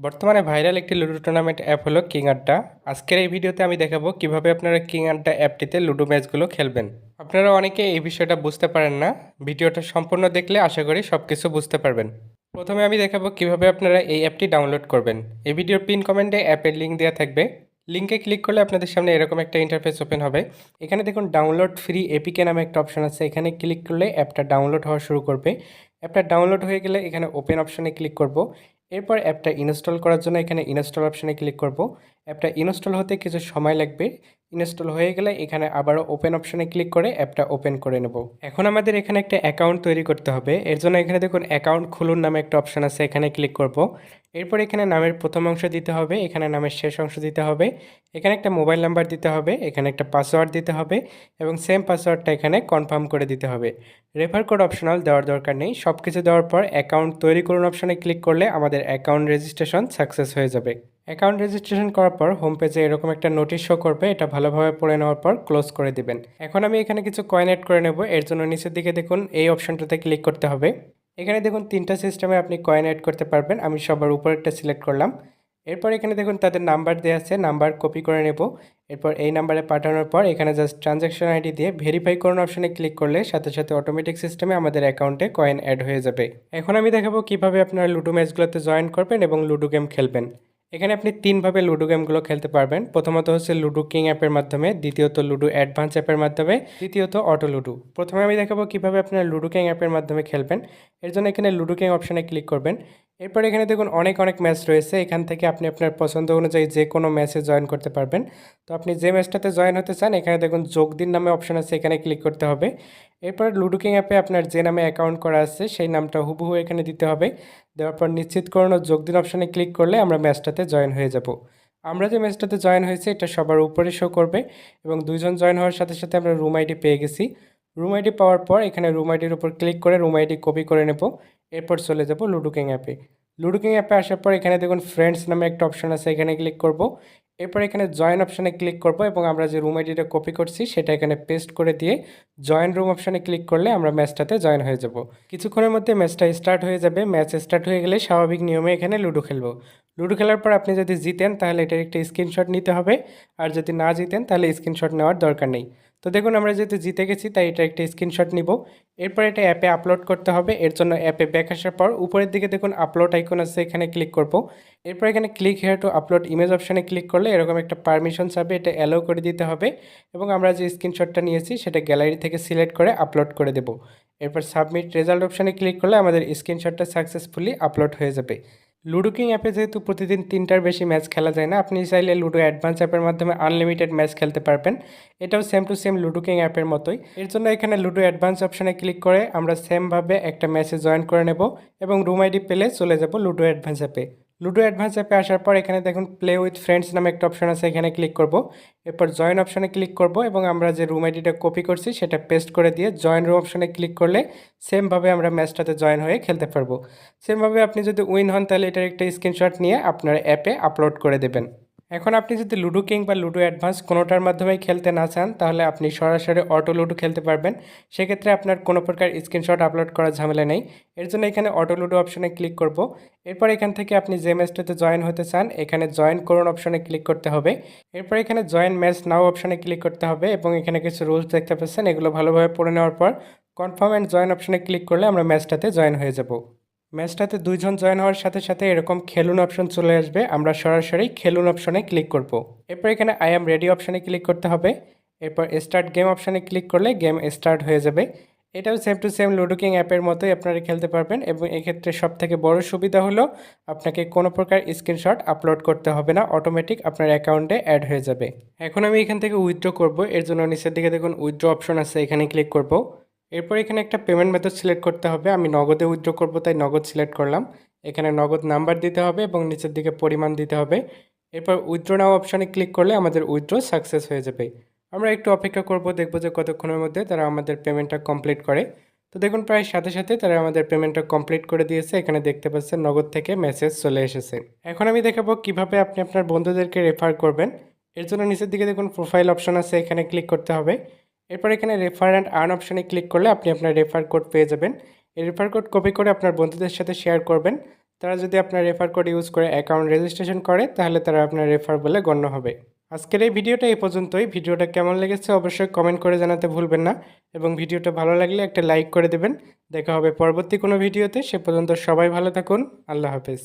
বর্তমানে ভাইরাল একটি ludo tournament app হলো কিং আড্ডা। আজকের এই ভিডিওতে আমি দেখাবো কিভাবে আপনারা কিং আড্ডা অ্যাপটিতে লুডো ম্যাচগুলো খেলবেন। আপনারা অনেকে এই বিষয়টা বুঝতে পারেন না, ভিডিওটা সম্পূর্ণ দেখলে আশা করি সব কিছু বুঝতে পারবেন। প্রথমে আমি দেখাবো কিভাবে আপনারা এই অ্যাপটি ডাউনলোড করবেন। এই ভিডিওর পিন কমেন্টে অ্যাপের লিঙ্ক দেওয়া থাকবে। লিঙ্কে ক্লিক করলে আপনাদের সামনে এরকম একটা ইন্টারফেস ওপেন হবে। এখানে দেখুন ডাউনলোড ফ্রি এপিকে নামে একটা অপশন আছে, এখানে ক্লিক করলে অ্যাপটা ডাউনলোড হওয়া শুরু করবে। অ্যাপটা ডাউনলোড হয়ে গেলে এখানে ওপেন অপশনে ক্লিক করব। এরপর অ্যাপটা ইনস্টল করার জন্য এখানে ইনস্টল অপশনে ক্লিক করব। অ্যাপটা ইনস্টল হতে কিছু সময় লাগবে। ইনস্টল হয়ে গেলে এখানে আবারও ওপেন অপশনে ক্লিক করে অ্যাপটা ওপেন করে নেব। এখন আমাদের এখানে একটা অ্যাকাউন্ট তৈরি করতে হবে। এর জন্য এখানে দেখুন অ্যাকাউন্ট খুলুন নামে একটা অপশন আছে, এখানে ক্লিক করব। এরপর এখানে নামের প্রথম অংশ দিতে হবে, এখানে নামের শেষ অংশ দিতে হবে, এখানে একটা মোবাইল নাম্বার দিতে হবে, এখানে একটা পাসওয়ার্ড দিতে হবে এবং সেম পাসওয়ার্ডটা এখানে কনফার্ম করে দিতে হবে। রেফার কোড অপশনাল দেওয়ার দরকার নেই। সব কিছু দেওয়ার পর অ্যাকাউন্ট তৈরি করুন অপশনে ক্লিক করলে আমাদের অ্যাকাউন্ট রেজিস্ট্রেশন সাকসেস হয়ে যাবে। অ্যাকাউন্ট রেজিস্ট্রেশন করার পর হোম পেজে এরকম একটা নোটিশ শো করবে, এটা ভালোভাবে পড়ে নেওয়ার পর ক্লোজ করে দিবেন। এখন আমি এখানে কিছু কয়েন অ্যাড করে নেব। এর জন্য নিচের দিকে দেখুন এই অপশনটাতে ক্লিক করতে হবে। এখানে দেখুন তিনটা সিস্টেমে আপনি কয়েন অ্যাড করতে পারবেন। আমি সবার উপরেরটা সিলেক্ট করলাম। এরপর এখানে দেখুন তাদের নাম্বার দেওয়া আছে, নাম্বার কপি করে নেব। এরপর এই নাম্বারে পাঠানোর পর এখানে জাস্ট ট্রানজ্যাকশন আইডি দিয়ে ভেরিফাই করুন অপশনে ক্লিক করলে সাথে সাথে অটোমেটিক সিস্টেমে আমাদের অ্যাকাউন্টে কয়েন অ্যাড হয়ে যাবে। এখন আমি দেখাবো কিভাবে আপনারা লুডো ম্যাচগুলোতে জয়েন করবেন এবং লুডো গেম খেলবেন। এখানে আপনি তিনভাবে লুডো গেমগুলো খেলতে পারবেন। প্রথমত হচ্ছে লুডো কিং অ্যাপের মাধ্যমে, দ্বিতীয়ত লুডো অ্যাডভান্স অ্যাপের মাধ্যমে, তৃতীয়ত অটো লুডো। প্রথমে আমি দেখাবো কিভাবে আপনারা লুডো কিং অ্যাপের মাধ্যমে খেলবেন। এর জন্য এখানে লুডো কিং অপশনে ক্লিক করবেন। এরপর এখানে দেখুন অনেক অনেক ম্যাচ রয়েছে, এখান থেকে আপনি আপনার পছন্দ অনুযায়ী যে কোনো ম্যাচে জয়েন করতে পারবেন। তো আপনি যে ম্যাচটাতে জয়েন হতে চান এখানে দেখুন যোগ দিন নামে অপশন আছে, এখানে ক্লিক করতে হবে। এরপর লুডো কিং অ্যাপে আপনার যে নামে অ্যাকাউন্ট করা আছে সেই নামটা হুবহু এখানে দিতে হবে। দেওয়ার পর নিশ্চিত করুন ও যোগ দিন অপশনে ক্লিক করলে আমরা ম্যাচটাতে জয়েন হয়ে যাব। আমরা যে ম্যাচটাতে জয়েন হয়েছে এটা সবার উপরে শো করবে এবং দুইজন জয়েন হওয়ার সাথে সাথে আমরা রুম আইডি পেয়ে গেছি। রুম আইডি পাওয়ার পর এখানে রুম আইডির উপর ক্লিক করে রুম আইডি কপি করে নেব। এরপর চলে যাব লুডো কিং অ্যাপে। লুডো কিং অ্যাপে আসার পর এখানে দেখুন ফ্রেন্ডস নামে একটা অপশন আছে, এখানে ক্লিক করব। এরপর এখানে জয়েন অপশানে ক্লিক করব এবং আমরা যে রুম আইডিটা কপি করছি সেটা এখানে পেস্ট করে দিয়ে জয়েন রুম অপশানে ক্লিক করলে আমরা ম্যাচটাতে জয়েন হয়ে যাব। কিছুক্ষণের মধ্যে ম্যাচটা স্টার্ট হয়ে যাবে। ম্যাচ স্টার্ট হয়ে গেলে স্বাভাবিক নিয়মে এখানে লুডো খেলবো। লুডো খেলার পর আপনি যদি জিতেন তাহলে এটার একটা স্ক্রিনশট নিতে হবে, আর যদি না জিতেন তাহলে স্ক্রিনশট নেওয়ার দরকার নেই। তো দেখুন আমরা যেহেতু জিতে গেছি তাই এটা একটা স্ক্রিনশট নিব। এরপর এটা অ্যাপে আপলোড করতে হবে। এর জন্য অ্যাপে ব্যাক আসার পর উপরের দিকে দেখুন আপলোড আইকন আছে, এখানে ক্লিক করব। এরপর এখানে click here two upload image অপশানে ক্লিক করলে এরকম একটা পারমিশন চাবে, এটা অ্যালাউ করে দিতে হবে এবং আমরা যে স্ক্রিনশটটা নিয়েছি সেটা গ্যালারি থেকে সিলেক্ট করে আপলোড করে দেব। এরপর সাবমিট রেজাল্ট অপশানে ক্লিক করলে আমাদের স্ক্রিনশটটা সাকসেসফুলি আপলোড হয়ে যাবে। লুডো কিং অ্যাপে যেহেতু প্রতিদিন তিনটার বেশি ম্যাচ খেলা যায় না, আপনি চাইলে লুডো অ্যাডভান্স অ্যাপের মাধ্যমে আনলিমিটেড ম্যাচ খেলতে পারবেন। এটাও same to same ludo king অ্যাপের মতোই। এর জন্য এখানে লুডো অ্যাডভান্স অপশানে ক্লিক করে আমরা সেমভাবে একটা ম্যাচে জয়েন করে নেব এবং রুম আইডি পেলে চলে যাব লুডো অ্যাডভান্স অ্যাপে। লুডো অ্যাডভান্স অ্যাপে আসার পর এখানে দেখুন প্লে উইথ ফ্রেন্ডস নামে একটা অপশন আছে, এখানে ক্লিক করব। এরপর জয়েন অপশানে ক্লিক করব এবং আমরা যে রুম আইডিটা কপি করছি সেটা পেস্ট করে দিয়ে জয়েন রুম অপশানে ক্লিক করলে সেমভাবে আমরা ম্যাচটাতে জয়েন হয়ে খেলতে পারবো। সেমভাবে আপনি যদি উইন হন তাহলে এটার একটা স্ক্রিনশট নিয়ে আপনার অ্যাপে আপলোড করে দেবেন। এখন আপনি যদি লুডো কিং বা লুডো অ্যাডভান্স কোনোটার মাধ্যমেই খেলতে না চান তাহলে আপনি সরাসরি অটো লুডো খেলতে পারবেন। সেক্ষেত্রে আপনার কোনো প্রকার স্ক্রিনশট আপলোড করার ঝামেলা নেই। এর জন্য এখানে অটো লুডো অপশনে ক্লিক করব। এরপর এখান থেকে আপনি যে ম্যাচটাতে জয়েন হতে চান এখানে জয়েন করুন অপশনে ক্লিক করতে হবে। এরপর এখানে জয়েন ম্যাচ নাও অপশনে ক্লিক করতে হবে এবং এখানে কিছু রুলস দেখতে পাচ্ছেন, এগুলো ভালোভাবে পড়ে নেওয়ার পর কনফার্ম অ্যান্ড জয়েন অপশনে ক্লিক করলে আমরা ম্যাচটাতে জয়েন হয়ে যাব। ম্যাচটাতে দুইজন জয়েন হওয়ার সাথে সাথে এরকম খেলুন অপশন চলে আসবে, আমরা সরাসরি খেলুন অপশনে ক্লিক করব। এরপর এখানে আই অ্যাম রেডি অপশনে ক্লিক করতে হবে। এরপর স্টার্ট গেম অপশনে ক্লিক করলে গেম স্টার্ট হয়ে যাবে। এটাও same to same ludo king অ্যাপের মতোই আপনারা খেলতে পারবেন এবং এক্ষেত্রে সবথেকে বড় সুবিধা হলো আপনাকে কোনো প্রকার স্ক্রিনশট আপলোড করতে হবে না, অটোমেটিক আপনার অ্যাকাউন্টে অ্যাড হয়ে যাবে। এখন আমি এখান থেকে উইথড্র করব। এর জন্য নিচের দিকে দেখুন উইথড্র অপশন আছে, এখানে ক্লিক করব। এরপর এখানে একটা পেমেন্ট মেথড সিলেক্ট করতে হবে। আমি নগদে উইথড্র করব তাই নগদ সিলেক্ট করলাম। এখানে নগদ নাম্বার দিতে হবে এবং নিচের দিকে পরিমাণ দিতে হবে। এরপর উইথড্র নাও অপশানে ক্লিক করলে আমাদের উইথড্র সাকসেস হয়ে যাবে। আমরা একটু অপেক্ষা করব, দেখব যে কতক্ষণের মধ্যে তারা আমাদের পেমেন্টটা কমপ্লিট করে। তো দেখুন প্রায় সাথে সাথে তারা আমাদের পেমেন্টটা কমপ্লিট করে দিয়েছে, এখানে দেখতে পাচ্ছেন নগদ থেকে মেসেজ চলে এসেছে। এখন আমি দেখাবো কিভাবে আপনি আপনার বন্ধুদেরকে রেফার করবেন। এর জন্য নিচের দিকে দেখুন প্রোফাইল অপশন আছে, এখানে ক্লিক করতে হবে। এরপর এখানে রেফার অ্যান্ড আর্ন অপশনে ক্লিক করলে আপনি আপনার রেফার কোড পেয়ে যাবেন। এই রেফার কোড কপি করে আপনার বন্ধুদের সাথে শেয়ার করবেন, তারা যদি আপনার রেফার কোড ইউজ করে অ্যাকাউন্ট রেজিস্ট্রেশন করে তাহলে তারা আপনার রেফার বলে গণ্য হবে। আজকের এই ভিডিওটা এই পর্যন্তই। ভিডিওটা কেমন লেগেছে অবশ্যই কমেন্ট করে জানাতে ভুলবেন না এবং ভিডিওটা ভালো লাগলে একটা লাইক করে দেবেন। দেখা হবে পরবর্তী কোনো ভিডিওতে। সে পর্যন্ত সবাই ভালো থাকুন। আল্লাহ হাফেজ।